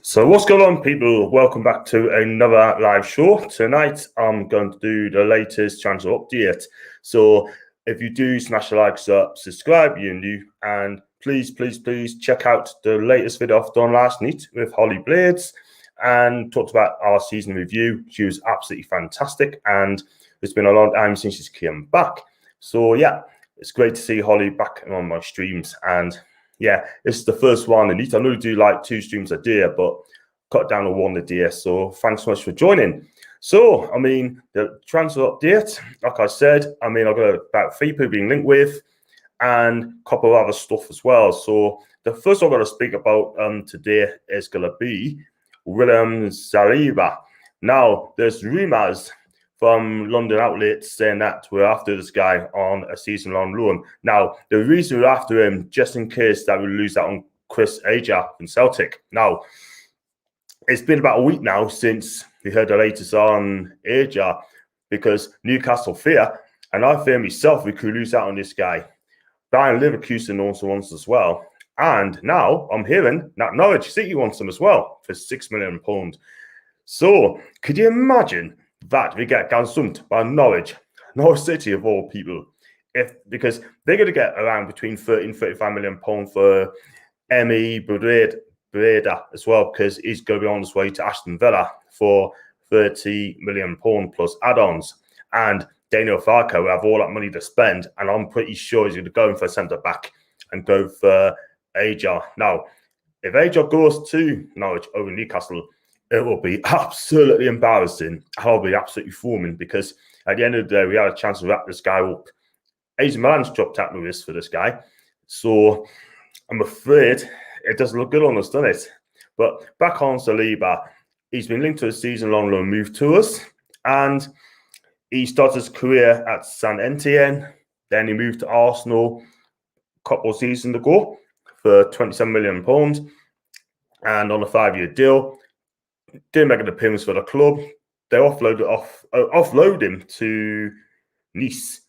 So what's going on, people? Welcome back to another live show. Tonight, I'm going to do the latest transfer update. So if you do smash the likes up, subscribe, you're new, and please check out the latest video I've done last night with Holly Blades and talked about our season review. She was absolutely fantastic, and it's been a long time since she's came back. So yeah, it's great to see Holly back on my streams. And yeah, this is the first one. I know you do like 2 streams a day, but cut down to 1 a day. So thanks so much for joining. So, I mean, the transfer update, like I said, I've got about 3 people being linked with and a couple of other stuff as well. So the first one I'm going to speak about today is going to be William Saliba. Now, there's rumours from London outlets saying that we're after this guy on a season-long loan. Now, the reason we're after him, just in case that we lose out on Chris Aja from Celtic. Now, it's been about a week now since we heard the latest on Aja, because Newcastle fear, and I fear myself, we could lose out on this guy. Bayern Leverkusen also wants as well. And now I'm hearing that Norwich City wants him as well for £6 million. So could you imagine that we get consumed by Norwich City of all people, because they're going to get around between 30 and 35 million pounds for Emi Breda as well, because he's going to be on his way to Aston Villa for 30 million pounds plus add-ons. And Daniel Farke will have all that money to spend, and I'm pretty sure he's going to go in for a centre back and go for Aja. Now, if Aja goes to Norwich over Newcastle, it will be absolutely embarrassing. I'll be absolutely fuming, because at the end of the day, we had a chance to wrap this guy up. AC Milan's dropped out of this for this guy. So I'm afraid it doesn't look good on us, doesn't it? But back on Saliba, he's been linked to a season-long loan move to us. And he started his career at Saint Etienne. Then he moved to Arsenal a couple of seasons ago for £27 million. And on a 5-year deal. Didn't make an appearance for the club. They offload him to Nice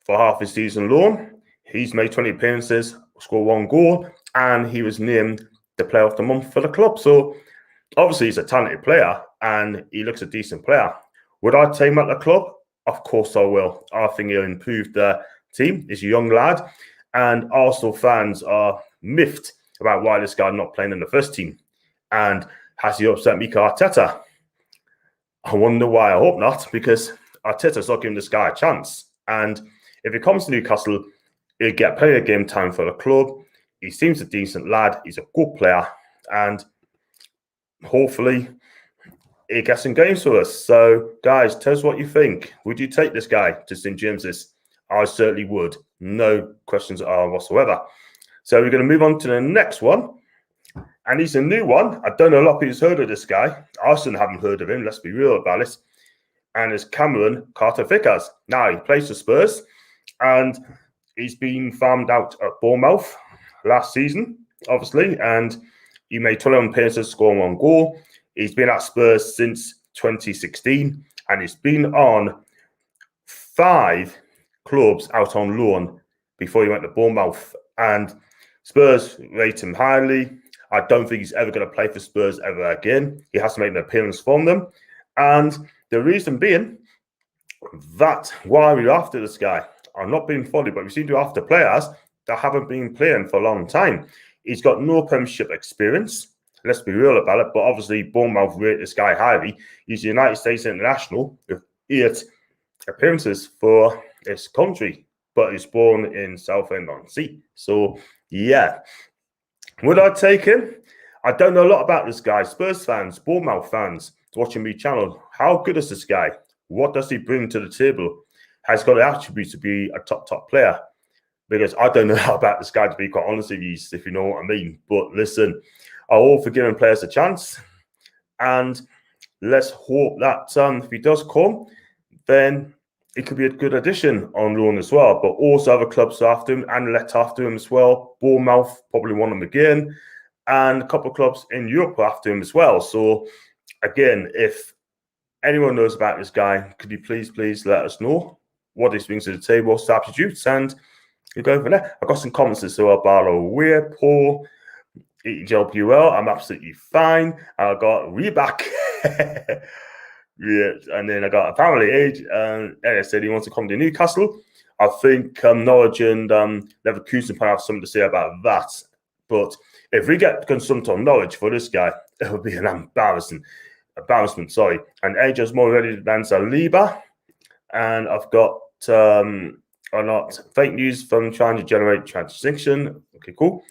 for half his season loan. He's made 20 appearances, scored 1 goal, and he was named the player of the month for the club. So obviously he's a talented player and he looks a decent player. Would I take him at the club? Of course I will. I think he'll improve the team. He's a young lad, and Arsenal fans are miffed about why this guy's not playing in the first team. And has he upset Mikel Arteta? I wonder why. I hope not, because Arteta's not giving this guy a chance. And if he comes to Newcastle, he'll get plenty of game time for the club. He seems a decent lad. He's a good player. And hopefully he gets some games for us. So, guys, tell us what you think. Would you take this guy to St. James's? I certainly would. No questions whatsoever. So we're going to move on to the next one. And he's a new one. I don't know a lot of people's heard of this guy. I certainly haven't heard of him. Let's be real about it. And it's Cameron Carter-Vickers. Now, he plays for Spurs. And he's been farmed out at Bournemouth last season, obviously. And he made 21 appearances, scoring 1 goal. He's been at Spurs since 2016. And he's been on 5 clubs out on loan before he went to Bournemouth. And Spurs rate him highly. I don't think he's ever going to play for Spurs ever again. He has to make an appearance from them. And the reason being that why we're after this guy. I'm not being funny, but we seem to be after players that haven't been playing for a long time. He's got no Premiership experience. Let's be real about it. But obviously, Bournemouth rate this guy highly. He's a United States international with 8 appearances for his country, but he's born in Southend-on-Sea. So, yeah. Would I take him? I don't know a lot about this guy. Spurs fans, Bournemouth fans watching me channel. How good is this guy? What does he bring to the table? Has got the attributes to be a top player? Because I don't know about this guy, to be quite honest with you, if you know what I mean. But listen, I'm all for giving players a chance. And let's hope that if he does come, then it could be a good addition on loan as well. But also other clubs after him and let after him as well. Bournemouth probably want him again. And a couple of clubs in Europe after him as well. So, again, if anyone knows about this guy, could you please let us know what he brings to the table, substitutes, and you go from there. I've got some comments as well. Barlow Weir, Paul, EJPL, I'm absolutely fine. I got Reback. Yeah, and then I got a family age, and Eric said he wants to come to Newcastle. I think Norwich and Leverkusen probably have something to say about that. But if we get consumed on Norwich for this guy, it would be an embarrassment. Sorry. And AJ's more ready than Saliba. And I've got or not fake news from trying to generate transaction. Okay, cool.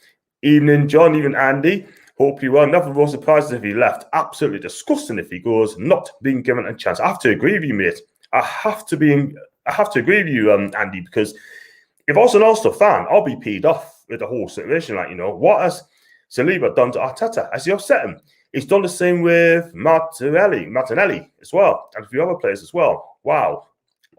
Evening, John, even Andy. Hope you well. Nothing more surprises if he left. Absolutely disgusting if he goes. Not being given a chance. I have to agree with you, mate. I have to agree with you, Andy, because if I was an Arsenal fan, I'll be peed off with the whole situation. Like, what has Saliba done to Arteta? Has he upset him? He's done the same with Martinelli as well, and a few other players as well. Wow.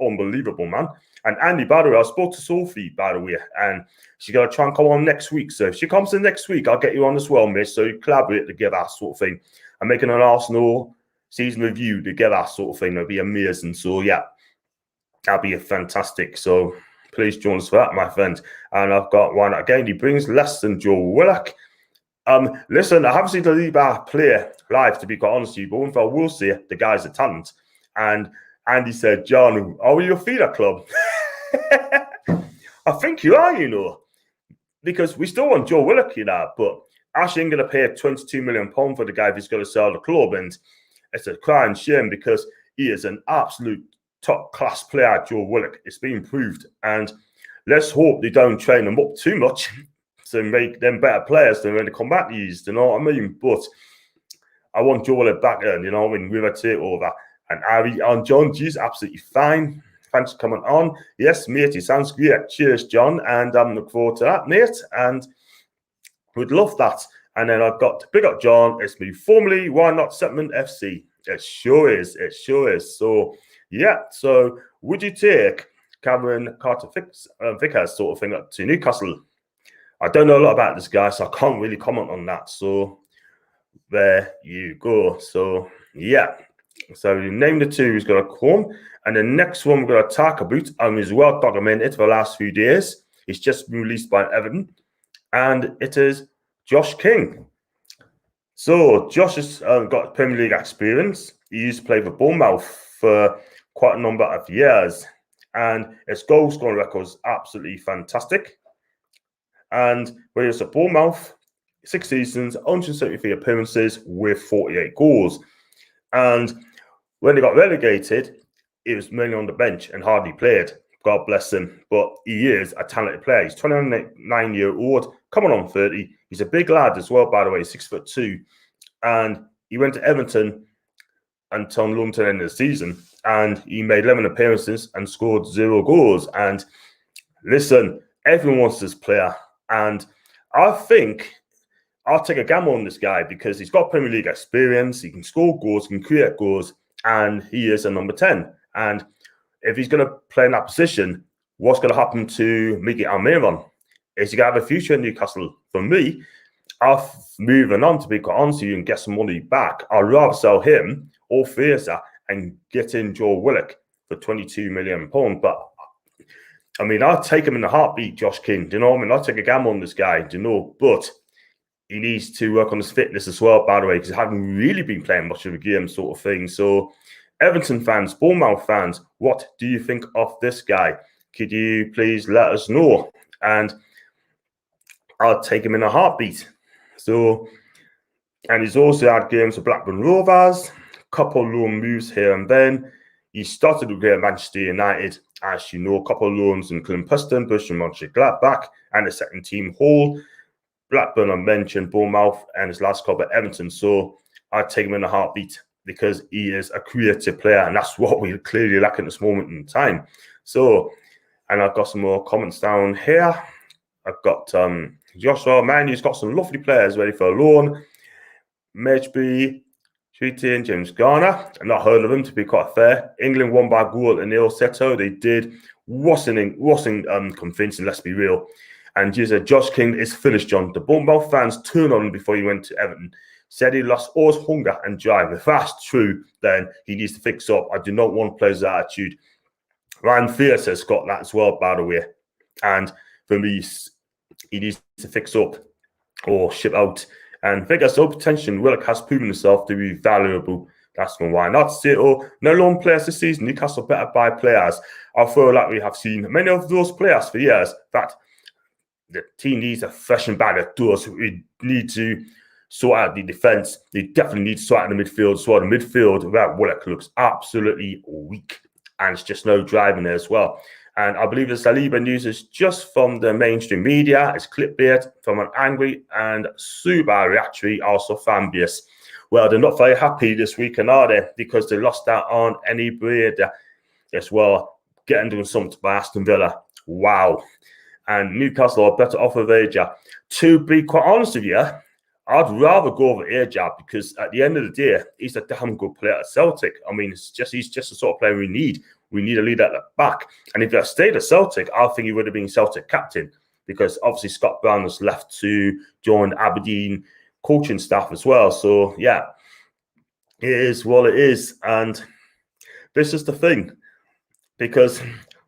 Unbelievable, man. And Andy, by the way, I spoke to Sophie, by the way, and she's going to try and come on next week. So if she comes in next week, I'll get you on as well, miss. So you collaborate together, sort of thing. I'm making an Arsenal season review together, sort of thing. It'll be amazing. So, yeah, that'll be fantastic. So please join us for that, my friend. And I've got one again. He brings less than Joe Willock. Listen, I haven't seen the Saliba play live, to be quite honest with you, but one thing I will say, the guy's a talent. And Andy said, John, are we your feeder club? I think you are, because we still want Joe Willock, but Ash ain't going to pay £22 million for the guy if he's going to sell the club. And it's a crying shame because he is an absolute top-class player, Joe Willock. It's been proved. And let's hope they don't train them up too much to make them better players than when they come back to use, you know what I mean? But I want Joe Willock back there, with a takeover. And Ari on John G's absolutely fine. Thanks for coming on. Yes, mate, it sounds great. Cheers, John. And I'm looking forward to that, mate. And we'd love that. And then I've got big up John. It's me formerly Why Not Settlement FC. It sure is. It sure is. So, yeah. So, would you take Cameron Carter-Vickers sort of thing up to Newcastle? I don't know a lot about this guy, so I can't really comment on that. So, there you go. So, yeah. So you name the two who's going to come. And the next one we're going to talk about is well documented for the last few days. It's just been released by Everton. And it is Josh King. So Josh has got Premier League experience. He used to play for Bournemouth for quite a number of years. And his goal scoring record is absolutely fantastic. And when he was at Bournemouth, 6 seasons, 173 appearances with 48 goals. And when they got relegated, he was mainly on the bench and hardly played. God bless him. But he is a talented player. He's 29-year-old, coming on 30. He's a big lad as well, by the way, 6'2". And he went to Everton until loan to the end of the season. And he made 11 appearances and scored 0 goals. And listen, everyone wants this player. And I think I'll take a gamble on this guy because he's got Premier League experience. He can score goals, can create goals, and he is a number 10. And if he's going to play in that position, what's going to happen to Miguel Almiron? Is he going to have a future in Newcastle? For me, I'll moving on, to be quite honest with you, and get some money back. I'd rather sell him or Fraser and get in Joe Willock for £22 million. But I mean, I'll take him in a heartbeat, Josh King. Do you know what I mean? I'll take a gamble on this guy, but he needs to work on his fitness as well, by the way, because he hasn't really been playing much of a game sort of thing. So, Everton fans, Bournemouth fans, what do you think of this guy? Could you please let us know? And I'll take him in a heartbeat. So, and he's also had games with Blackburn Rovers, a couple loan moves here and then. He started with Manchester United, as you know, a couple of loans in Climpuston, Bush and Mönchengladbach, and the second team Hull. Blackburn, I mentioned, Bournemouth, and his last club at Everton. So I'd take him in a heartbeat because he is a creative player, and that's what we're clearly lacking at this moment in time. So, and I've got some more comments down here. I've got Joshua, man, he's got some lovely players ready for a loan. Medjby, Treaty, and James Garner. I've not heard of them, to be quite fair. England won by a goal in Neil Seto. They did. Wasn't convincing, let's be real. And you said Josh King is finished, John. The Bournemouth fans turned on him before he went to Everton. Said he lost all his hunger and drive. If that's true, then he needs to fix up. I do not want players' attitude. Ryan Fierce has got that as well, by the way. And for me, he needs to fix up. or ship out. And Vickers' own potential in Willock has proven himself to be valuable. That's from why not say, oh, no loan players this season. Newcastle better buy players. I feel like we have seen many of those players for years. In fact, the team needs to freshen back the doors. We need to sort out the defence. They definitely need to sort out the midfield. So the midfield, where Willock looks absolutely weak. And it's just no driving there as well. And I believe the Saliba news is just from the mainstream media. It's clickbait from an angry and super reactionary also fan base. Well, they're not very happy this weekend, are they? Because they lost out on any bread as well, getting done something by Aston Villa. Wow. And Newcastle are better off with Ajab. To be quite honest with you, I'd rather go over Ajab because at the end of the day, he's a damn good player at Celtic. I mean, he's just the sort of player we need. We need a leader at the back. And if he had stayed at Celtic, I think he would have been Celtic captain because obviously Scott Brown has left to join Aberdeen coaching staff as well. So, yeah, it is what it is. And this is the thing because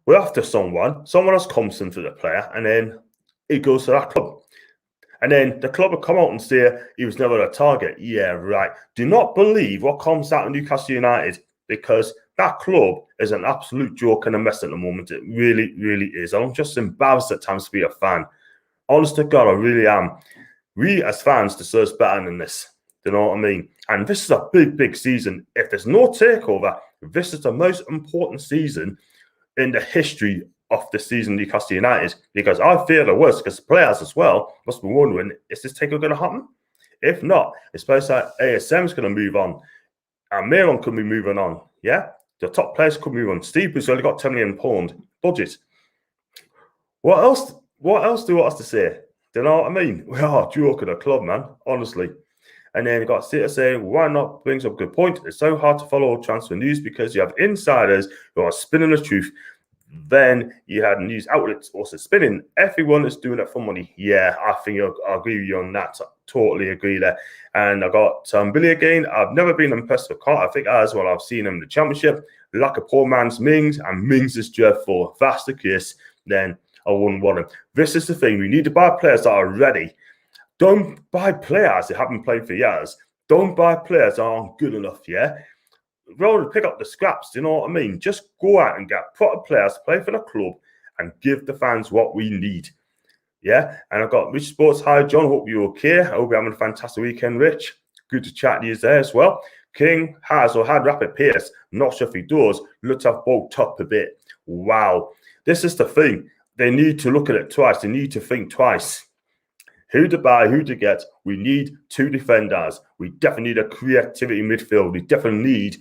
we're after someone else comes into the player and then he goes to that club. And then the club will come out and say he was never a target. Yeah, right. Do not believe what comes out of Newcastle United because that club is an absolute joke and a mess at the moment. It really, really is. I'm just embarrassed at times to be a fan. Honest to God, I really am. We as fans deserve better than this. Do you know what I mean? And this is a big, big season. If there's no takeover, this is the most important season in the history of the season Newcastle United, because I fear the worst, because players as well must be wondering, is this takeover going to happen? If not, it's supposed that ASM is going to move on, and Miron could be moving on, yeah? The top players could move on. Steve has only got £10 million budget. What else do you want us to say? Do you know what I mean? We are a joke at the club, man, honestly. And then you got Sita saying, why not? Brings up a good point. It's so hard to follow transfer news because you have insiders who are spinning the truth. Then you had news outlets also spinning. Everyone is doing it for money. Yeah, I think I agree with you on that. I totally agree there. And I got Billy again. I've never been impressed with Carter-Vickers as well. I've seen him in the championship. Like a poor man's Mings, and Mings is dreadful. If that's the case, then I wouldn't want him. This is the thing. We need to buy players that are ready. Don't buy players that haven't played for years. Don't buy players that aren't good enough, yeah? Rather pick up the scraps, do you know what I mean? Just go out and get proper players to play for the club and give the fans what we need. Yeah, and I've got Rich Sports. Hi, John. Hope you're okay. I hope you're having a fantastic weekend, Rich. Good to chat to you there as well. King has or had rapid pace. Not sure if he does. Looks to have bulked up a bit. Wow. This is the thing. They need to look at it twice. They need to think twice. Who to buy, who to get. We need two defenders. We definitely need a creativity midfield. We definitely need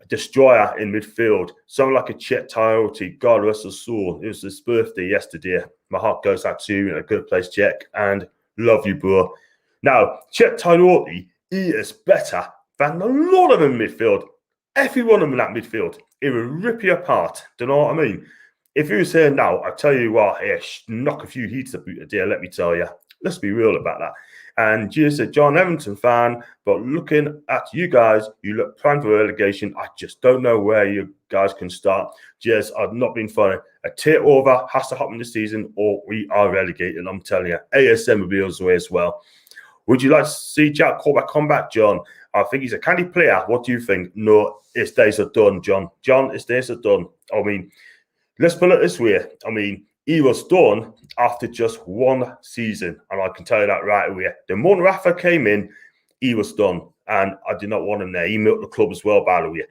a destroyer in midfield. Someone like a Chet Tiote. God rest his soul. It was his birthday yesterday. My heart goes out to you in a good place, Jack. And love you, bro. Now, Chet Tiote, he is better than a lot of them in midfield. Every one of them in that midfield. It will rip you apart. Do you know what I mean? If you were saying now, I tell you what, knock a few heats up a day, let me tell you. Let's be real about that. And Gia said, John Everton fan, but looking at you guys, you look primed for relegation. I just don't know where you guys can start. Just, I've not been funny. A takeover has to happen this season, or we are relegated. I'm telling you, ASM will be on the way as well. Would you like to see Jack Colback come back, John? I think he's a candy player. What do you think? No, his days are done, John. John, his days are done. I mean, let's put it this way. I mean, he was done after just one season. And I can tell you that right away. The moment Rafa came in, he was done. And I did not want him there. He milked the club as well, by the way.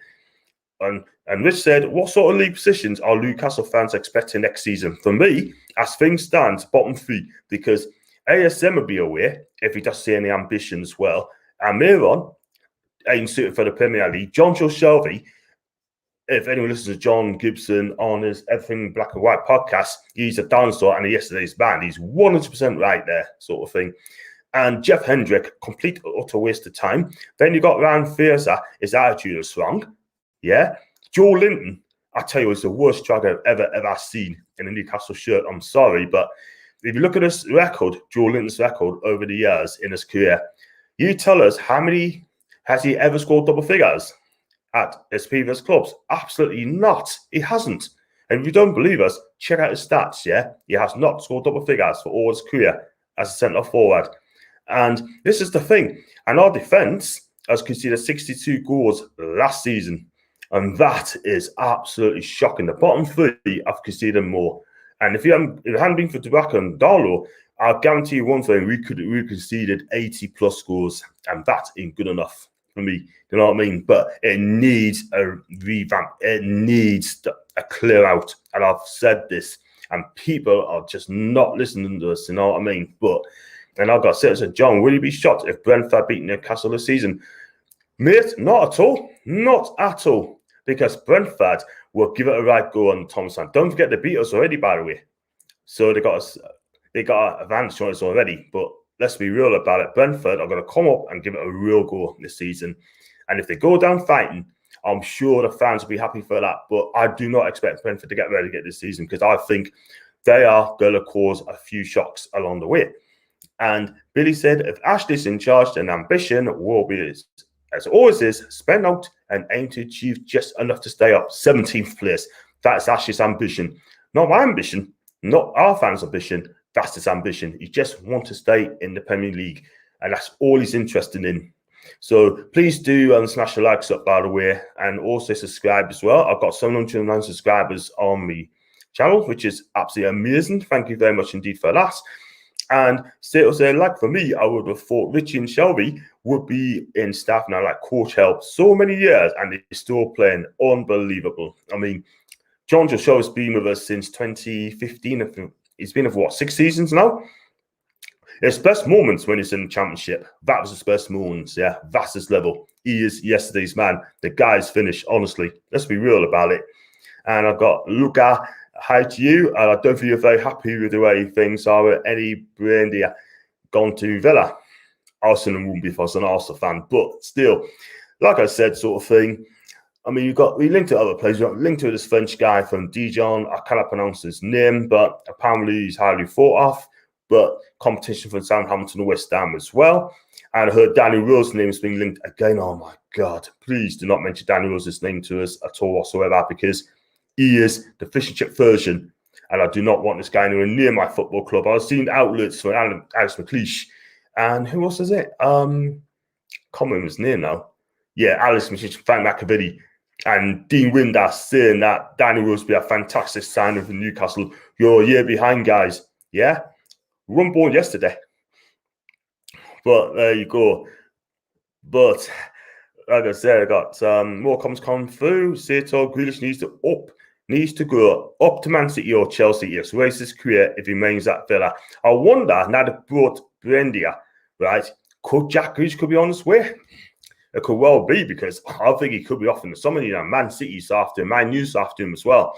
And Rich said, what sort of league positions are Newcastle fans expecting next season? For me, as things stand, bottom three. Because ASM will be away if he does see any ambition as well. And Miron ain't suited for the Premier League. John Joe Shelby, if anyone listens to John Gibson on his Everything Black and White podcast, he's a dinosaur and yesterday's band. He's 100% right there, sort of thing. And Jeff Hendrick, complete utter waste of time. Then you got Ryan Fraser, his attitude is wrong. Yeah. Joe Linton, I tell you, is the worst striker I've ever seen in a Newcastle shirt. I'm sorry, but if you look at his record, Joe Linton's record over the years in his career, you tell us how many has he ever scored double figures at his previous clubs? Absolutely not. He hasn't. And if you don't believe us, check out his stats, yeah? He has not scored double figures for all his career as a centre forward. And this is the thing. And our defence has conceded 62 goals last season. And that is absolutely shocking. The bottom three have conceded more. And if it hadn't been for Dubaka and Darlow, I'll guarantee you one thing, we conceded 80 plus goals. And that ain't good enough for me. You know what I mean? But it needs a revamp. It needs a clear out. And I've said this. And people are just not listening to us, you know what I mean? And I've got Citizen John, will you be shocked if Brentford beat Newcastle this season? Mate, not at all. Not at all. Because Brentford will give it a right go on Thompson. Don't forget they beat us already, by the way. So they got an advantage on us already. But let's be real about it. Brentford are going to come up and give it a real go this season. And if they go down fighting, I'm sure the fans will be happy for that. But I do not expect Brentford to get relegated this season because I think they are going to cause a few shocks along the way. And Billy said, if Ashley's in charge, then ambition will be, as it always is, spend out and aim to achieve just enough to stay up. 17th place. That's Ashley's ambition. Not my ambition, not our fans' ambition. That's his ambition. He just wants to stay in the Premier League. And that's all he's interested in. So please do smash the likes up, by the way, and also subscribe as well. I've got 709 subscribers on my channel, which is absolutely amazing. Thank you very much indeed for that. And still say, like for me, I would have thought Richie and Shelby would be in staff now, like coach help so many years, and they're still playing unbelievable. I mean, John Joshua has been with us since 2015. He's been for 6 seasons now. His best moments when he's in the championship. That was his best moments, yeah. That's his level. He is yesterday's man. The guy's finished, honestly. Let's be real about it. And I've got Luca. Hi to you. And I don't feel very happy with the way things are. Any Brandy gone to Villa. Arsenal wouldn't be if I was an Arsenal fan. But still, like I said, sort of thing. I mean, we linked to other players. We've got linked to this French guy from Dijon. I cannot pronounce his name, but apparently he's highly thought of. But competition for Southampton and West Ham as well. And I heard Danny Rose's name has been linked again. Oh my God, please do not mention Danny Rose's name to us at all whatsoever, because he is the fish and chip version. And I do not want this guy anywhere near my football club. I've seen outlets for Alex McLeish. And who else is it? Can't remember his name now. Yeah, Alex McLeish, Frank McAvilly, and Dean Windass saying that Danny Rose will be a fantastic signing for Newcastle. You're a year behind, guys. Yeah? We weren't born yesterday. But there you go. But like I said, I got more comments coming through. Sato Grealish needs to go up to Man City or Chelsea. Yes, race his career if he remains at Villa. I wonder, now they've brought Brendia, right? Could Jack Grealish could be on his way? It could well be, because I think he could be off in the summer. You know, Man City's after him, Man U's after him as well.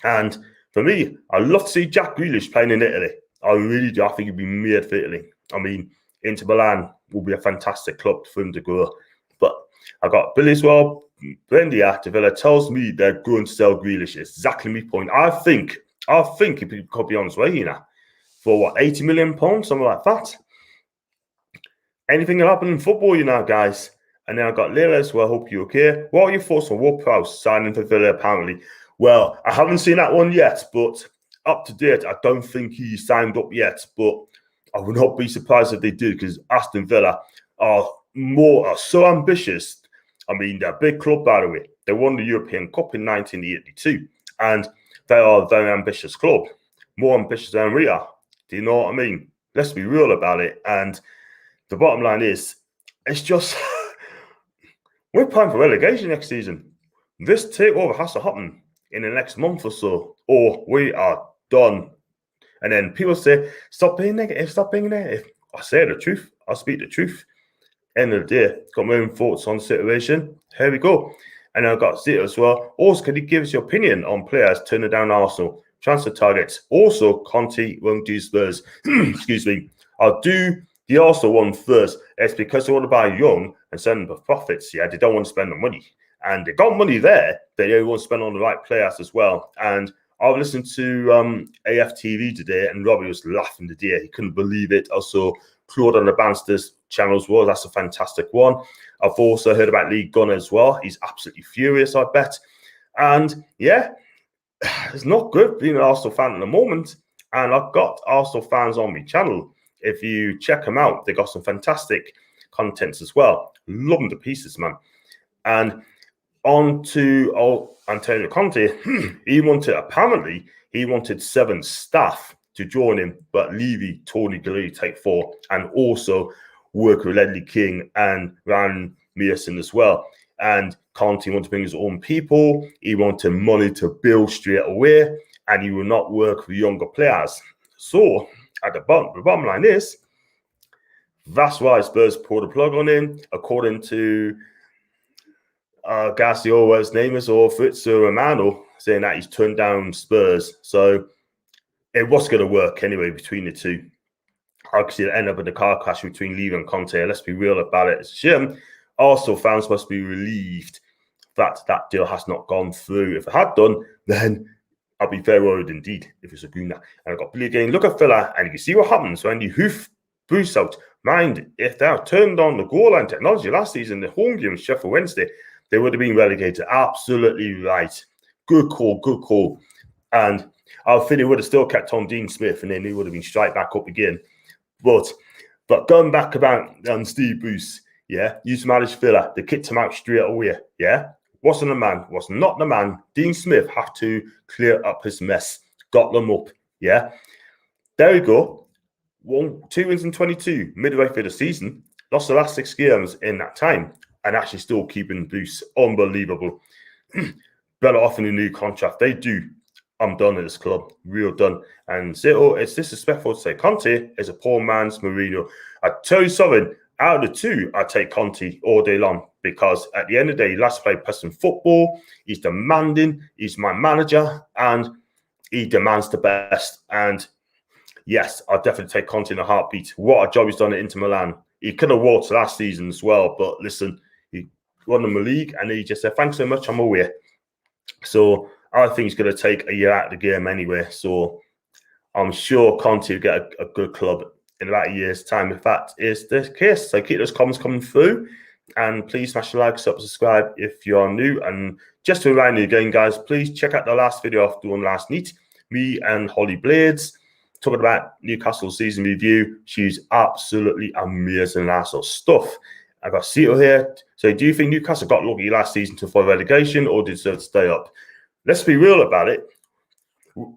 And for me, I'd love to see Jack Grealish playing in Italy. I really do. I think he'd be made for Italy. I mean, Inter Milan will be a fantastic club for him to go. But I got Billy as well. Brendia to Villa tells me they're going to sell Grealish. Exactly my point. I think he could be on his way, you know, for what, £80 million, something like that. Anything can happen in football, you know, guys. And then I got Leila as well. Hope you're okay. What are your thoughts on Ward-Prowse signing for Villa, apparently? Well, I haven't seen that one yet, but up to date, I don't think he signed up yet. But I would not be surprised if they did, because Aston Villa are so ambitious. I mean, they're a big club, by the way. They won the European Cup in 1982, and they are a very ambitious club, more ambitious than we are. Do you know what I mean? Let's be real about it. And the bottom line is, it's just we're playing for relegation next season. This takeover has to happen in the next month or so, or we are done. And then people say, stop being negative, stop being negative. I say the truth. I speak the truth. End of the day, got my own thoughts on the situation. Here we go. And I've got Zito as well. Also, can you give us your opinion on players turning down Arsenal? Transfer targets. Also, Conte won't do Spurs. Excuse me. I'll do the Arsenal one first. It's because they want to buy young and send them for profits. Yeah, they don't want to spend the money. And they got money there, but they want to spend on the right players as well. And I've listened to AFTV today, and Robbie was laughing today. He couldn't believe it. Also, Claude on the Bansters channel as well. That's a fantastic one. I've also heard about Lee Gunner as well. He's absolutely furious, I bet. And yeah, it's not good being an Arsenal fan at the moment. And I've got Arsenal fans on my channel. If you check them out, they got some fantastic contents as well. Love them to pieces, man. And on to Antonio Conte, he wanted 7 staff to join him, but Levy, Tony Galli take 4, and also work with Ledley King and Ryan Mearson as well. And Conte wanted to bring his own people. He wanted money to build straight away, and he will not work with younger players. So at the bottom line is, that's why Spurs pulled the plug on him, according to Garcia, what his name is, or Fritzo Romano, saying that he's turned down Spurs. So it was going to work anyway between the two. Obviously, it ended up in the car crash between Levy and Conte. Let's be real about it. It's Jim. Also, fans must be relieved that that deal has not gone through. If it had done, then I'd be very worried indeed if it's a Guna. And I've got Billy again. Look at Villa, and you can see what happens when you hoof boost out. Mind, if they had turned on the goal line technology last season, the home game, Sheffield Wednesday, they would have been relegated. Absolutely right. Good call, good call. And I think they would have still kept on Dean Smith, and then he would have been straight back up again. But going back about Steve Bruce, yeah, used to manage Villa. They kicked him out straight away, yeah. Wasn't a man, was not the man. Dean Smith had to clear up his mess. Got them up, yeah. There we go. 2 wins in 22, midway through the season. Lost the last 6 games in that time, and actually still keeping Bruce. Unbelievable. Better off in a new contract. They do. I'm done at this club. Real done. And Zito, it's disrespectful to say Conte is a poor man's Mourinho. I tell you something, out of the two, I take Conte all day long, because at the end of the day, he likes to play pressing football. He's demanding. He's my manager, and he demands the best. And yes, I'll definitely take Conte in a heartbeat. What a job he's done at Inter Milan. He could have walked last season as well, but listen, he won the league, and he just said, thanks so much, I'm away. So I think he's going to take a year out of the game anyway. So I'm sure Conte will get a good club in about a year's time, if that is the case. So keep those comments coming through, and please smash the like, subscribe if you are new. And just to remind you again, guys, please check out the last video I've done last night. Me and Holly Blades talking about Newcastle season review. She's absolutely amazing last of stuff. I've got Cito here. So do you think Newcastle got lucky last season to avoid relegation, or did deserve to stay up? Let's be real about it.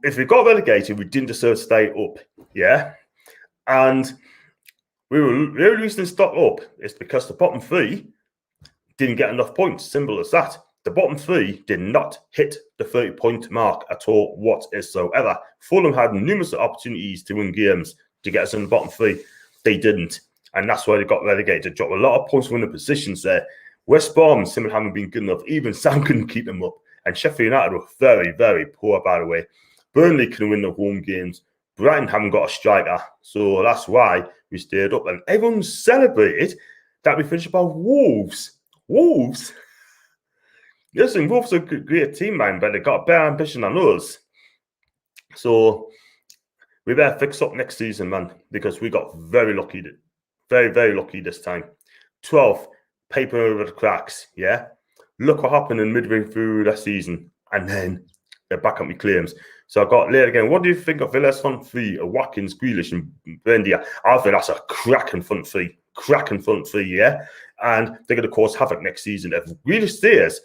If we got relegated, we didn't deserve to stay up. Yeah. And we were the only reason to stop up is because the bottom 3 didn't get enough points. Simple as that. The bottom 3 did not hit the 30-point mark at all whatsoever. Fulham had numerous opportunities to win games to get us in the bottom 3. They didn't. And that's why they got relegated. They dropped a lot of points from the positions there. West Brom simply haven't been good enough. Even Sam couldn't keep them up. And Sheffield United were very, very poor, by the way. Burnley can win the home games. Brighton haven't got a striker. So that's why we stayed up. And everyone celebrated that we finished above Wolves. Wolves? Listen, Wolves are a great team, man, but they've got better ambition than us. So we better fix up next season, man, because we got very lucky. Very, very lucky this time. 12th, paper over the cracks, yeah? Look what happened in midway through that season. And then they're back at me claims. So I got later again. What do you think of Villa's front 3, Watkins, Grealish, and Bendia? I think that's a cracking front 3. Cracking front 3, yeah? And they're going to cause havoc next season. If Grealish stays,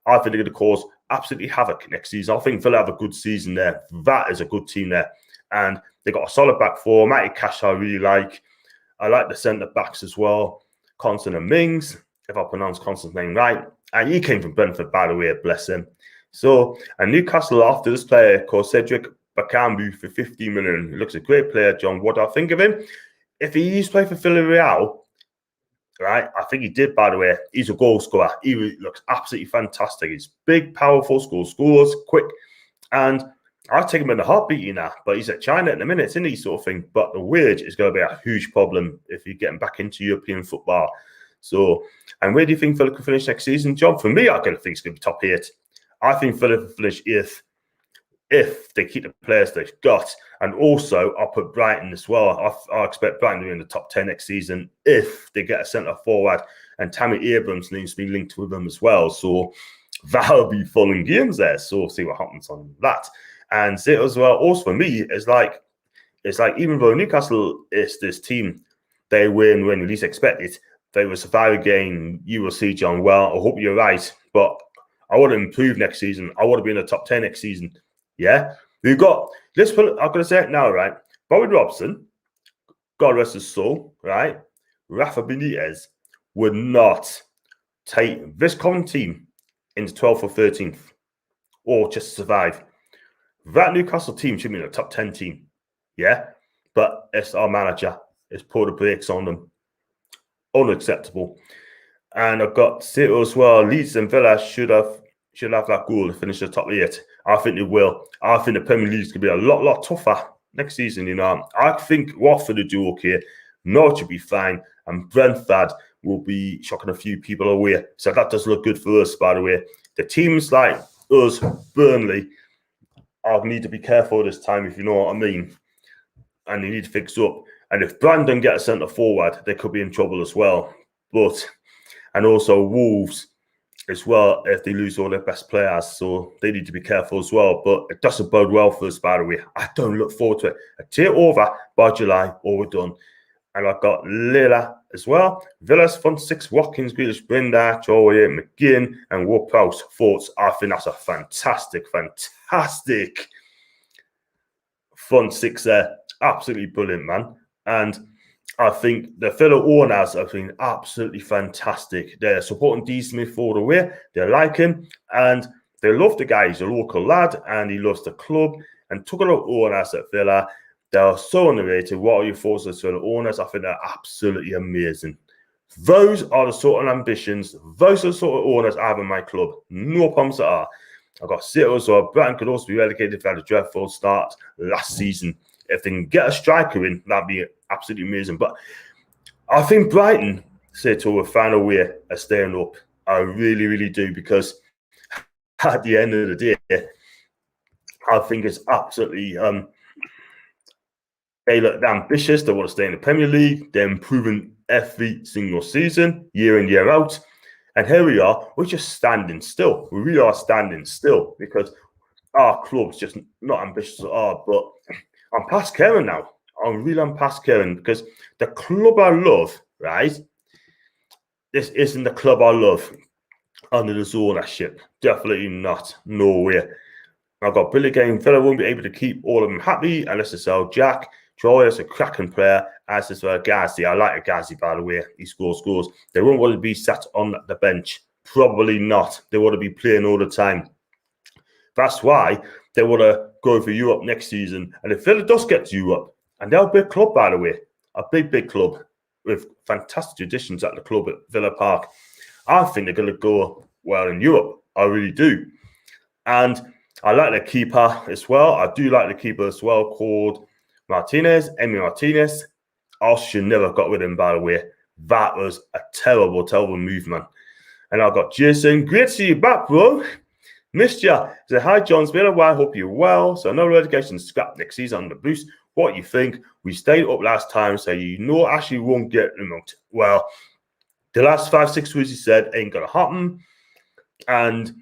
I think they're going to cause absolutely havoc next season. I think Villa have a good season there. That is a good team there. And they got a solid back 4. Matty Cash I really like. I like the centre-backs as well. Constant and Mings, if I pronounce Constance's name right. And he came from Brentford, by the way, bless him. So, and Newcastle, after this player called Cedric Bakambu for 15 million. He looks a great player, John. What do I think of him? If he used to play for Villarreal, right, I think he did, by the way. He's a goal scorer. He looks absolutely fantastic. He's big, powerful, scores quick. And I'd take him in a heartbeat, you know. But he's at China at the minute, isn't he, sort of thing. But the wage is going to be a huge problem if you get him back into European football. So, and where do you think Villa could finish next season, John? For me, I think it's going to be top 8. I think Villa will finish 8th if they keep the players they've got. And also, I'll put Brighton as well. I expect Brighton to be in the top 10 next season if they get a centre forward. And Tammy Abrams needs to be linked with them as well. So that'll be fun in games there. So we'll see what happens on that. And Zito as well, also for me, is like, it's like, even though Newcastle is this team, they win when you least expect it. They will survive again. You will see, John. Well, I hope you're right. But I want to improve next season. I want to be in the top 10 next season. Yeah. We've got, let's put it, I'm going to say it now, right? Bobby Robson, God rest his soul, right? Rafa Benitez would not take this common team into 12th or 13th or just survive. That Newcastle team should be in the top 10 team. Yeah. But it's our manager. It's put the brakes on them. Unacceptable. And I've got City as well. Leeds and Villa should have that goal to finish the top 8. I think they will. I think the Premier League could be a lot tougher next season. You know, I think Watford will do okay. Norwich will be fine, and Brentford will be shocking a few people away. So that does look good for us, by the way. The teams like us, Burnley, I need to be careful this time, if you know what I mean. And they need to fix up. And if Brandon gets a centre forward, they could be in trouble as well. And also Wolves as well, if they lose all their best players. So they need to be careful as well. But it doesn't bode well for us, by the way. I don't look forward to it. I take over by July, or we're done. And I've got Lila as well. Villa's front 6, Watkins, Grealish, Brenda, Troy, McGinn, and Ward-Prowse. Thoughts. I think that's a fantastic front 6 there. Absolutely brilliant, man. And I think the fellow owners have been absolutely fantastic. They're supporting D. Smith all the way. They like him, and they love the guy. He's a local lad, and he loves the club. And talking about owners at Villa, they're so underrated. What are your thoughts as fellow owners? I think they're absolutely amazing. Those are the sort of ambitions. Those are the sort of owners I have in my club. No problems at all. I've got City as well. Brighton could also be relegated if they had a dreadful start last season. If they can get a striker in, that'd be absolutely amazing. But I think Brighton, City, will find a way of staying up. I really do, because at the end of the day, I think it's absolutely they look ambitious. They want to stay in the Premier League. They're improving every single season, year in, year out. And here we are. We're just standing still. We really are standing still, because our club's just not ambitious at all. But I'm past caring now. I'm past caring, because the club I love, right? This isn't the club I love under this ownership. Definitely not. No way. I've got Billy Game. Villa won't be able to keep all of them happy unless they sell Jack. Troy is a cracking player, as is Ghazi. I like Ghazi, by the way. He scores goals. They won't want to be sat on the bench. Probably not. They want to be playing all the time. That's why they want to go for Europe next season. And if Villa does get to Europe, and they're a big club, by the way, a big club with fantastic additions at the club at Villa Park, I think they're going to go well in Europe. I really do. And I like the keeper as well. I do like the keeper as well, called Emi Martinez. Arsenal should never have got rid of him, by the way. That was a terrible move, man. And I've got Jason. Great to see you back, bro. Missed ya. Say hi, John. It's been a while. Hope you're well. So no relegation scrap next season on the boost. What you think? We stayed up last time, so you know actually won't get remote. Well, the last 5-6 weeks he said ain't gonna happen. And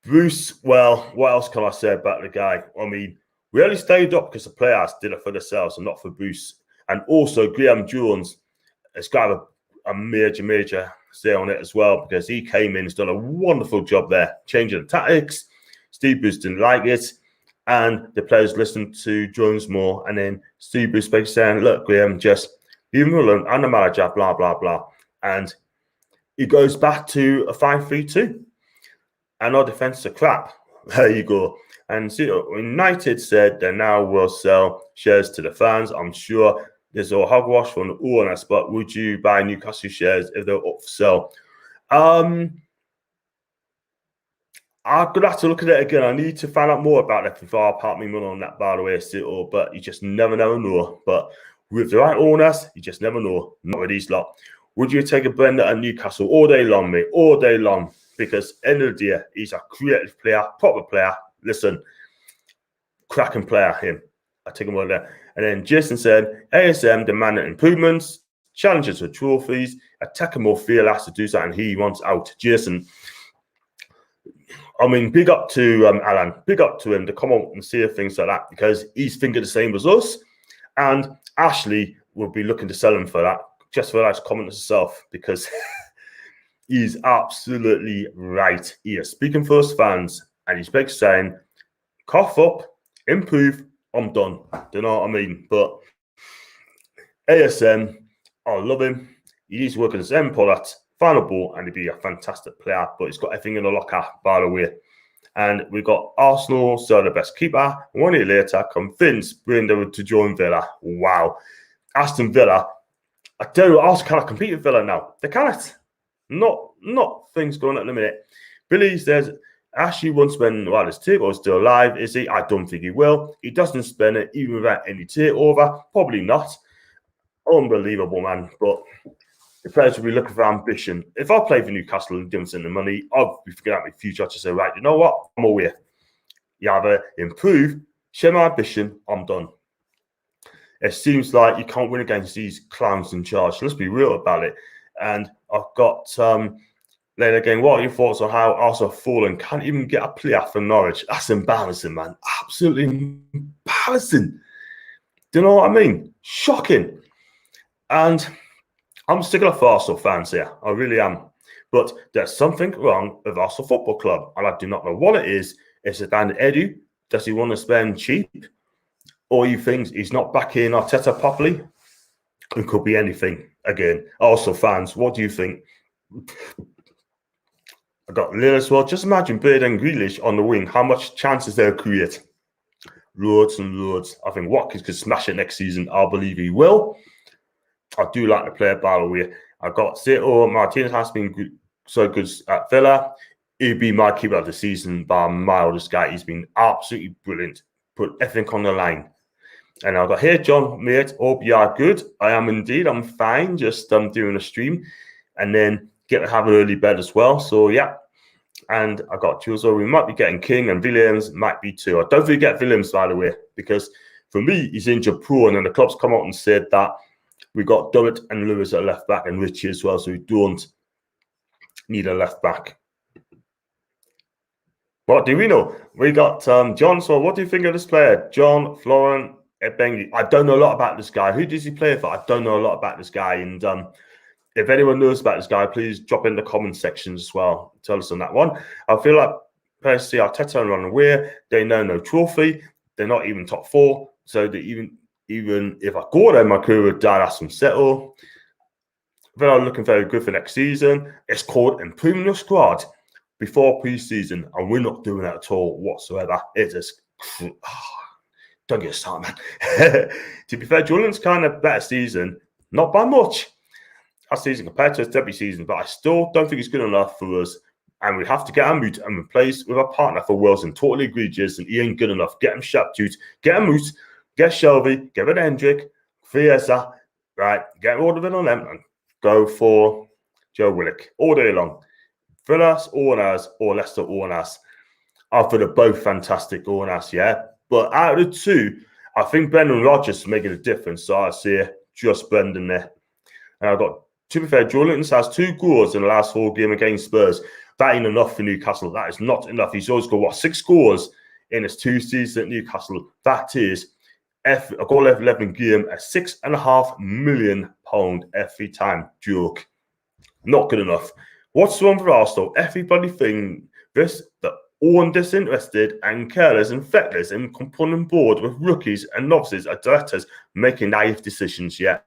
Bruce, well, what else can I say about the guy? I mean, we only stayed up because the players did it for themselves and not for Bruce. And also, Graham Jones has got a major say on it as well, because he came in, has done a wonderful job there, changing the tactics. Steve Bruce didn't like it, and the players listened to Jones more. And then Steve Bruce basically saying, look, Graham, just leave him alone. I'm the manager, blah, blah, blah. And he goes back to a 5-3-2. And our defense are crap. There you go. And United said they now will sell shares to the fans. I'm sure there's a hogwash from the owners, but would you buy Newcastle shares if they're up for sale? I'm going to have to look at it again. I need to find out more about it before I park my money on that, by the way. But you just never know. But with the right owners, you just never know. Not with these lot. Would you take a Brenda at Newcastle all day long, mate? All day long. Because end of the day, he's a creative player, proper player. Listen, cracking player, him. I take him over there. And then Jason said, ASM demanded improvements, challenges for trophies, attacker more fearless to do something he wants out. Jason, I mean, big up to Alan. Big up to him to come out and say things like that, because he's thinking the same as us. And Ashley will be looking to sell him for that, just for that comment herself, because he's absolutely right. He is speaking for us fans, and he's big saying, cough up, improve, I'm done. Do you know what I mean? But ASM, I love him. He needs to work on his end product, final ball, and he'd be a fantastic player. But he's got everything in the locker, by the way. And we've got Arsenal, so the best keeper. 1 year later, convinced Brenda to join Villa. Wow. Aston Villa. I tell you, Arsenal cannot compete with Villa now. They cannot. Not things going on at the minute. Billy says, Ashley won't spend while his takeover is still alive, is he? I don't think he will. He doesn't spend it even without any takeover. Probably not. Unbelievable, man. But the players will be looking for ambition. If I play for Newcastle and didn't send the money, I'll be figuring out my future to say, right, you know what? I'm away. You either improve, share my ambition, I'm done. It seems like you can't win against these clowns in charge. Let's be real about it. And I've got later again, what are your thoughts on how Arsenal have fallen? Can't even get a player from Norwich. That's embarrassing, man. Absolutely embarrassing. Do you know what I mean? Shocking. And I'm sticking up for Arsenal fans here. I really am. But there's something wrong with Arsenal Football Club. And I do not know what it is. Is it down to Edu? Does he want to spend cheap? Or you think he's not backing Arteta properly? It could be anything. Again, Arsenal fans, what do you think? I got Lil as well. Just imagine Bird and Grealish on the wing. How much chances they'll create? Loads and loads. I think Watkins could smash it next season. I believe he will. I do like the player, by the way. I got Zito. Martinez has been so good at Villa. He'd be my keeper of the season by a mile. This guy, he's been absolutely brilliant. Put everything on the line. And I got here, John, mate. Hope you are good. I am indeed. I'm fine. Just doing a stream, and then get to have an early bed as well. So yeah. And I got Jules. We might be getting King, and Williams might be too. I don't forget Williams, by the way, because for me, he's injured poor, and then the club's come out and said that we got Dummett and Lewis at left back, and Richie as well. So we don't need a left back. What do we know? We got John. So what do you think of this player, John Florent? I don't know a lot about this guy. Who does he play for? I don't know a lot about this guy. And if anyone knows about this guy, please drop in the comment section as well. Tell us on that one. I feel like players see Arteta and run away. They know no trophy. They're not even top four. So that even if I go there, my career would die. That's from settle. They're looking very good for next season. It's called improving your squad before pre-season, and we're not doing that at all whatsoever. It is. Don't get started, man. To be fair, Julian's kind of better season, not by much, our season compared to his debut season, but I still don't think it's good enough for us. And we have to get him out and replace with a partner for Wilson. Totally agree, Jason. He ain't good enough. Get him Shaptute, get him out, get Shelby, get rid of Hendrick, Fiesa, right? Get all of it on them and go for Joe Willock all day long. Villas, owners, or Leicester owners. I feel they're both fantastic owners, yeah. But out of the two, I think Brendan Rodgers is making a difference. So I see just Brendan there. And I've got, to be fair, Joe Linton has 2 goals in the last 4 games against Spurs. That ain't enough for Newcastle. That is not enough. He's always got, 6 goals in his 2 seasons at Newcastle. That is a goal every 11 game, a £6.5 million every time. Joke. Not good enough. What's wrong with Arsenal? Everybody think this, that all disinterested and careless and feckless and put on board with rookies and novices and directors making naive decisions yet.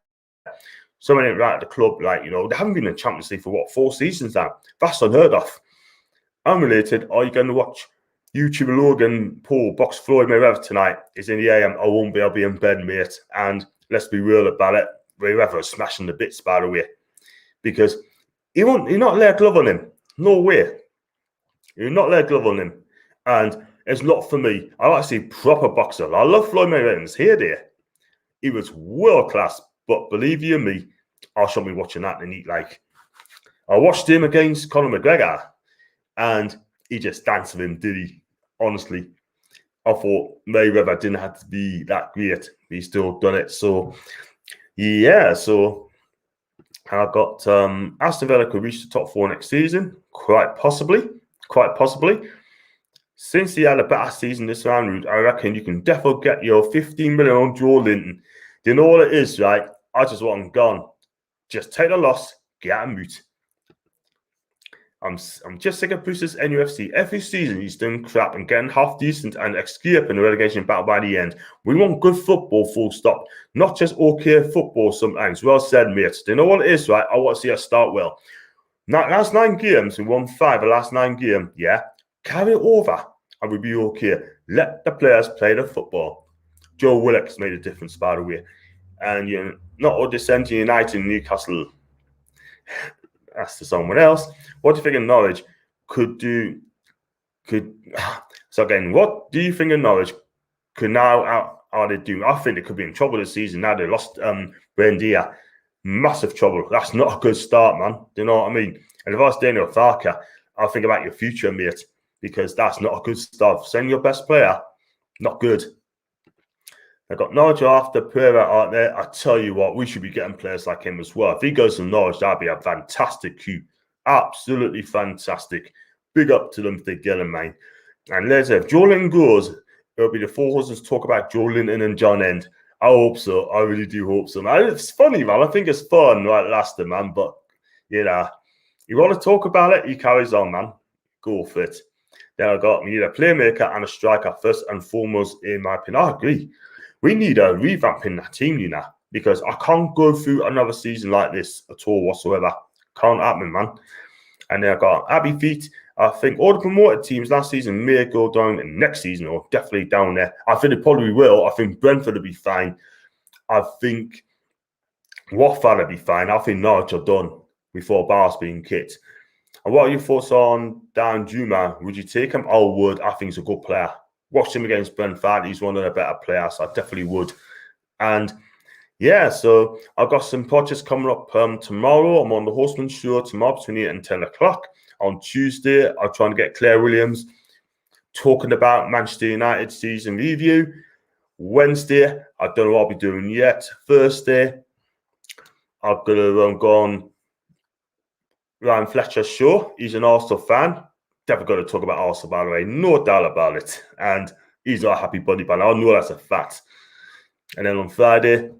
Someone ain't right at the club, like, they haven't been in the Champions League for 4 seasons now. That's unheard of. Unrelated, are you going to watch YouTuber Logan Paul box Floyd Mayweather tonight? It's in the AM. I won't be. I'll be in bed, mate. And let's be real about it. Mayweather is smashing the bits, by the way, because you're not lay a glove on him. No way. You're not lay a glove on him. And it's not for me. I like to see proper boxer. I love Floyd Mayweather's hair there. He was world class. But believe you me, I shall be watching that and eat like. I watched him against Conor McGregor, and he just danced with him, did he? Honestly, I thought Mayweather didn't have to be that great. He's still done it. So, yeah. So, I got Aston Villa could reach the top 4 next season. Quite possibly. Since he had a better season this round, I reckon you can definitely get your 15 million on Joe Linton. Do you know what it is, right? I just want him gone. Just take the loss, get him out. I'm just sick of Bruce's NUFC. Every season he's doing crap and getting half decent and escaping the relegation battle by the end. We want good football, full stop. Not just okay football sometimes. Well said, mate. Do you know what it is, right? I want to see us start well. Last 9 games, we won 5 the last 9 games. Yeah, carry it over and we'll be okay. Let the players play the football. Joe Willock's made a difference, by the way. And you're not all descend to United and Newcastle. That's to someone else. What do you think of Norwich so again, what do you think of Norwich could now are they doing? I think they could be in trouble this season. Now they lost Buendia. Massive trouble. That's not a good start, man. Do you know what I mean? And if I was Daniel Farker, I'll think about your future, mate, because that's not a good start. Sending your best player, not good. They've got Norwich after Pereira out there. I tell you what, we should be getting players like him as well. If he goes to Norwich, that'd be a fantastic coup. Absolutely fantastic. Big up to them if they get him, man. And let's say if Joe Linton goes, it'll be the four husbands talk about Joe Linton and John End. I hope so. I really do hope so, man. It's funny, man. I think it's fun, right, last time, man. But, you know, you want to talk about it, he carries on, man. Go for it. Then I got, we need a playmaker and a striker first and foremost, in my opinion. I agree. We need a revamp in that team, you know, because I can't go through another season like this at all whatsoever. Can't happen, man. And then I got Abbey Feet. I think all the promoted teams last season may go down next season or definitely down there. I think they probably will. I think Brentford will be fine. I think Watford will be fine. I think Norwich are done before Bar's being kicked. And what are your thoughts on Dan Juma? Would you take him? I would. I think he's a good player. Watched him against Brentford. He's one of the better players. So I definitely would. And yeah, so I've got some podcasts coming up tomorrow. I'm on the Horseman Show tomorrow between 8 and 10 o'clock. On Tuesday, I'm trying to get Claire Williams talking about Manchester United season review. Wednesday, I don't know what I'll be doing yet. Thursday, I'm going to go on Ryan Fletcher's show. He's an Arsenal fan. Definitely going to talk about Arsenal, by the way. No doubt about it. And he's not a happy buddy, but I know that's a fact. And then on Friday,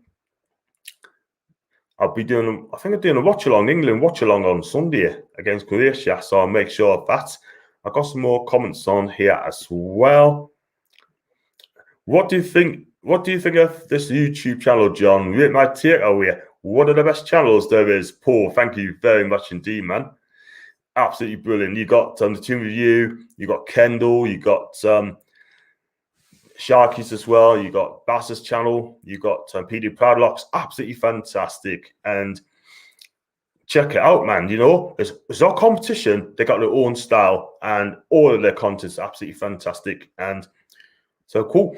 I'll be doing, I think I'm doing a watch-along, England watch-along on Sunday against Croatia. So I'll make sure of that. I've got some more comments on here as well. What do you think of this YouTube channel, John? Rate my takeaway. One of the best channels there is. Paul, thank you very much indeed, man. Absolutely brilliant. You got the Toon Review, you got Kendall, you got Sharkies as well, you got Bass's channel, you got PD Proudlocks. Absolutely fantastic. And check it out, man. You know, it's our competition. They got their own style, and all of their content's absolutely fantastic. And so cool.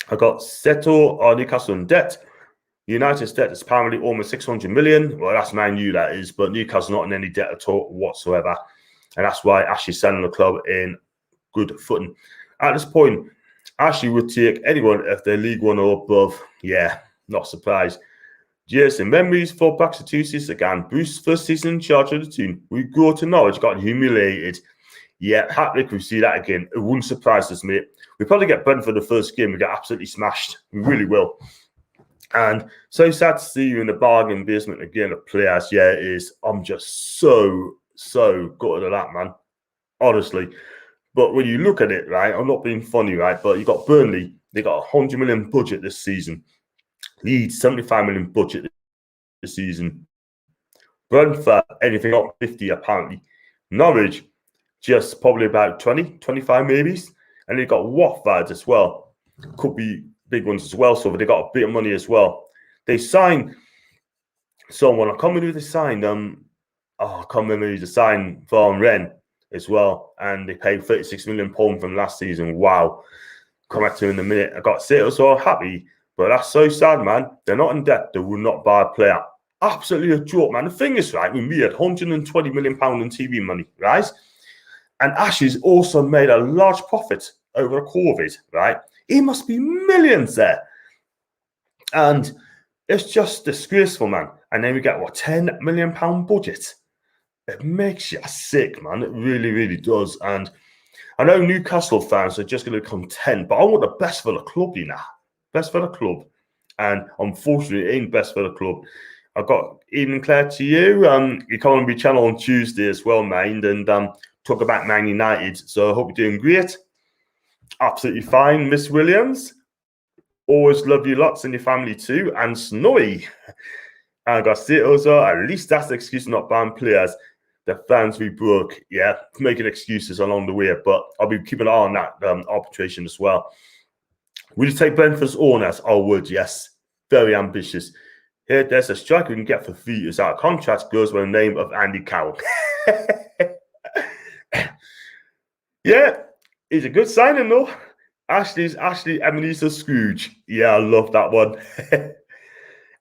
I got Seto Newcastle in debt. United's debt is apparently almost 600 million. Well, that's Man U, that is, but Newcastle's not in any debt at all whatsoever. And that's why Ashley's selling the club in good footing. At this point, Ashley would take anyone if they're League One or above. Yeah, not surprised. Jason, memories for Baxter 2 seasons again. Bruce's first season in charge of the team. We go to Norwich, got humiliated. Yeah, Hattrick, we see that again. It wouldn't surprise us, mate. We probably get Brentford the first game. We get absolutely smashed. We really will. And so sad to see you in the bargain basement again of players. Yeah, it is. I'm just so gutted of that, man. Honestly. But when you look at it, right, I'm not being funny, right, but you got Burnley. They got a 100 million budget this season. Leeds, 75 million budget this season. Brentford, anything up 50 apparently. Norwich, just probably about 20, 25 maybe. And they got Watford as well. Could be big ones as well. So they got a bit of money as well. They signed someone. I can't remember who they signed. I can't remember who they signed from Rennes as well. And they paid £36 million from last season. Wow. Come back to in a minute. I got to say it was so happy. But that's so sad, man. They're not in debt. They will not buy a player. Absolutely a joke, man. The thing is, right, we made £120 million in TV money, right? And Ashley's also made a large profit over COVID, right? He must be millions there. And it's just disgraceful, man. And then we get, what, £10 million budget? It makes you sick, man. It really, really does. And I know Newcastle fans are just going to contend, but I want the best for the club, you know. Best for the club. And unfortunately, it ain't best for the club. I've got Evening Claire to you. You come on my channel on Tuesday as well, mind, and talk about Man United. So I hope you're doing great. Absolutely fine, Miss Williams. Always love you lots and your family too. And Snowy. And Garcia also, at least that's the excuse not buying players. The fans we broke, yeah, making excuses along the way. But I'll be keeping an eye on that arbitration as well. Would you take Brentford's owners? I would, yes. Very ambitious. Here, there's a striker we can get for free. Is our contract goes by the name of Andy Carroll. Yeah, he's a good signing though. Ashley Ebenezer Scrooge. Yeah, I love that one.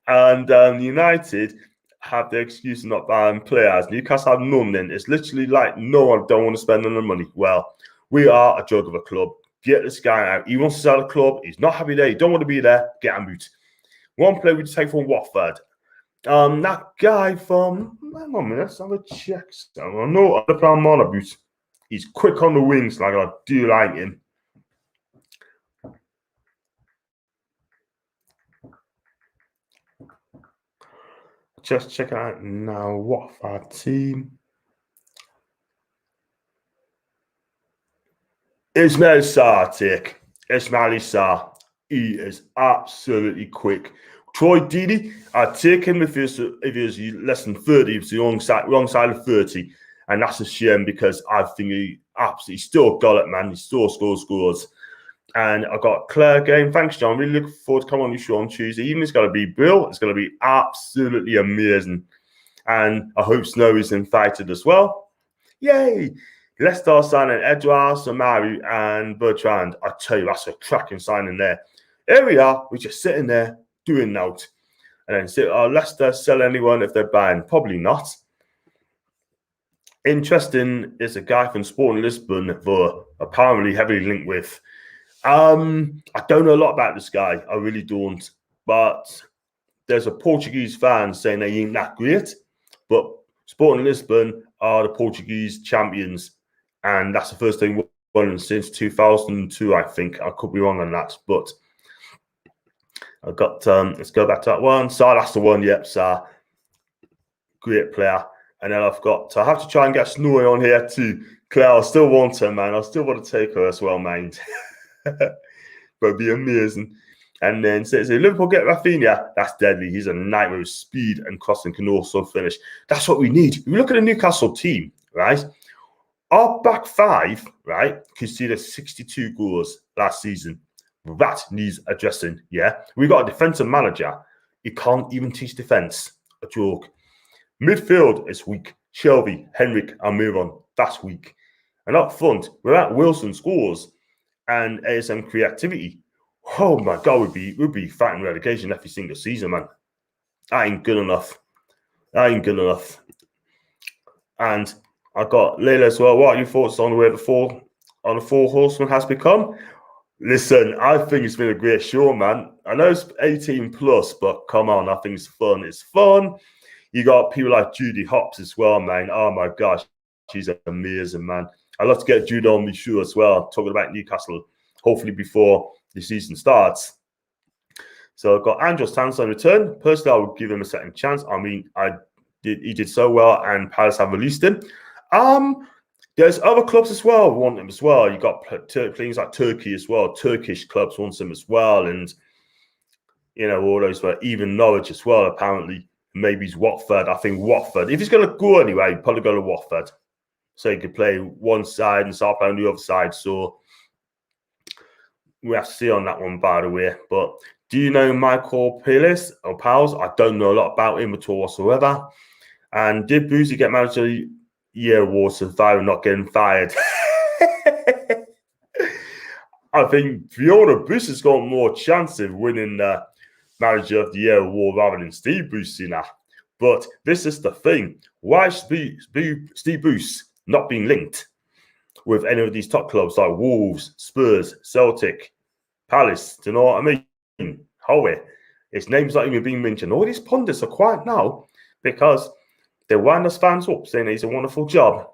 And United have the excuse of not buying players. Newcastle have none. Then it's literally like no one don't want to spend any money. Well, we are a joke of a club. Get this guy out. He wants to sell the club. He's not happy there. He don't want to be there. Get him out. One player we take from Watford. That guy from. Hang on a minute. Let's have a check. I know the plan on about. He's quick on the wings. Like I do like him. Just check out now. Watford team. Ismail Sarr, take. Ismail Sarr. He is absolutely quick. Troy Deeney, I'd take him if he was less than 30. It's the wrong side of 30. And that's a shame because I think he absolutely still got it, man. He still scores. And I got Claire game. Thanks, John. Really looking forward to coming on your show on Tuesday evening. It's going to be brilliant. It's going to be absolutely amazing. And I hope Snow is invited as well. Yay! Leicester signing Edouard, Samari, and Bertrand. I tell you, that's a cracking signing there. Here we are. We're just sitting there doing note. And then say, Leicester sell anyone if they're buying? Probably not. Interesting is a guy from Sporting Lisbon that apparently heavily linked with. I don't know a lot about this guy. I really don't. But there's a Portuguese fan saying they ain't that great. But Sporting Lisbon are the Portuguese champions. And that's the first thing won since 2002, I think. I could be wrong on that. But I've got, let's go back to that one. Sarr, that's the one. Yep, Sarr. Great player. And then I've got, I have to try and get Snowy on here too. Claire, I still want her, man. I still want to take her as well, mind. But it'd be amazing. And then say Liverpool get Rafinha. That's deadly. He's a nightmare with speed and crossing, can also finish. That's what we need. If you look at the Newcastle team, right? Our back five, right, conceded 62 goals last season. That needs addressing, yeah? We got a defensive manager. He can't even teach defense. A joke. Midfield is weak. Shelby, Henrik, and move on. That's weak. And up front, without Wilson scores and ASM creativity, oh my God, we'd be fighting relegation every single season, man. That ain't good enough. And I got Layla as well. What are your thoughts on the way the four horsemen has become? Listen, I think it's been a great show, man. I know it's 18 plus, but come on, I think it's fun. It's fun. You got people like Judy Hopps as well, man. Oh my gosh, she's amazing, man. I'd love to get Judy on the show as well, talking about Newcastle, hopefully before the season starts. So I've got Andros Townsend return. Personally, I would give him a second chance. I mean, he did so well, and Palace have released him. There's other clubs as well want him as well. You got things like Turkey as well. Turkish clubs want him as well, and you know all those. But even Norwich as well. Apparently, maybe he's Watford. I think Watford. If he's going to go anyway, he'd probably go to Watford, so he could play one side and start playing the other side. So we have to see on that one, by the way. But do you know Michael Pilis or Pals? I don't know a lot about him at all whatsoever. And did Boozy get manager of the year award survivor not getting fired? I think Fiona Boozy's got more chance of winning the manager of the year award rather than Steve Boozy now. But this is the thing. Why is Steve Boozy not being linked with any of these top clubs like Wolves, Spurs, Celtic, Palace? Do you know what I mean? Howie. His name's not even being mentioned. All these pundits are quiet now because they wind us fans up saying he's a wonderful job.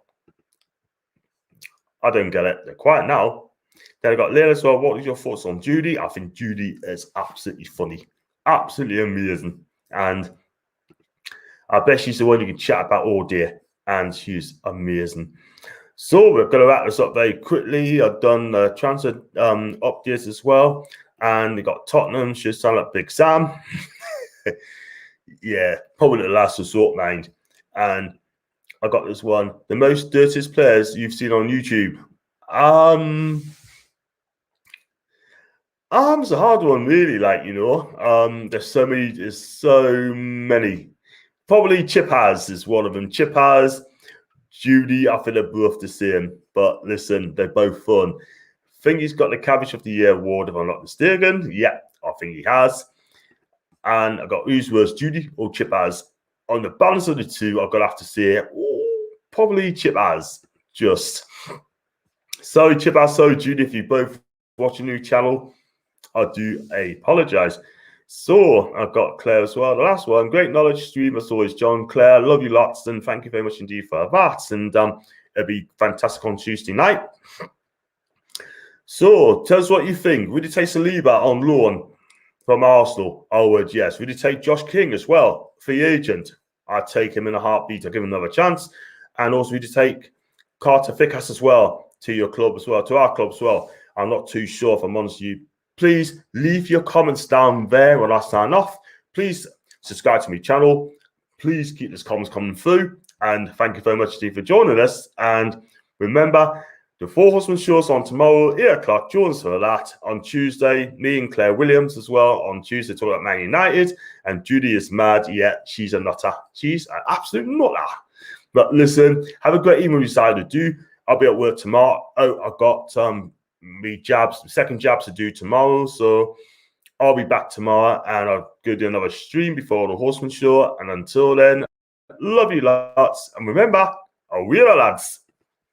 I don't get it. They're quiet now. Then I got Leila as well. What is your thoughts on Judy? I think Judy is absolutely funny. absolutely amazing. And I bet she's the one you can chat about all day, and she's amazing. So we're going to wrap this up very quickly. I've done transfer updates as well, and we got Tottenham. Should sound like Big Sam. Yeah, probably the last resort, mind. And I got this one: the most dirtiest players you've seen on YouTube. It's a hard one, really. There's so many. Probably Chip Has is one of them. Chip Has, Judy, I think they're both the same. But listen, they're both fun. I think he's got the Cabbage of the Year award, if I'm not mistaken. Yeah, I think he has. And I got who's worse, Judy or Chip Has. On the balance of the two, I've got to have to say, probably Chip Has. Just sorry, Chip Has, sorry, Judy, if you both watch a new channel, I do apologize. So I've got Claire as well. The last one, great knowledge stream as always, John. Claire, love you lots, and thank you very much indeed for that. And it'll be fantastic on Tuesday night. So tell us what you think. Would you take Saliba on loan from Arsenal? I would, yes. Would you take Josh King as well, free agent? I'd take him in a heartbeat. I'd give him another chance. And also, would you take Carter-Vickers as well to your club as well, to our club as well? I'm not too sure if I'm honest with you. Please leave your comments down there when I sign off. Please subscribe to my channel. Please keep these comments coming through. And thank you very much, Steve, for joining us. And remember, the Four Horsemen show's on tomorrow, 8 o'clock. Join us for that. On Tuesday, me and Claire Williams as well. On Tuesday, talk about Man United. And Judy is mad. Yeah, she's a nutter. She's an absolute nutter. But listen, have a great evening. We decided to do. I'll be at work tomorrow. Oh, I've got second jabs to do tomorrow. So I'll be back tomorrow and I'll go do another stream before the Horseman show. And until then, love you lots. And remember, we're lads.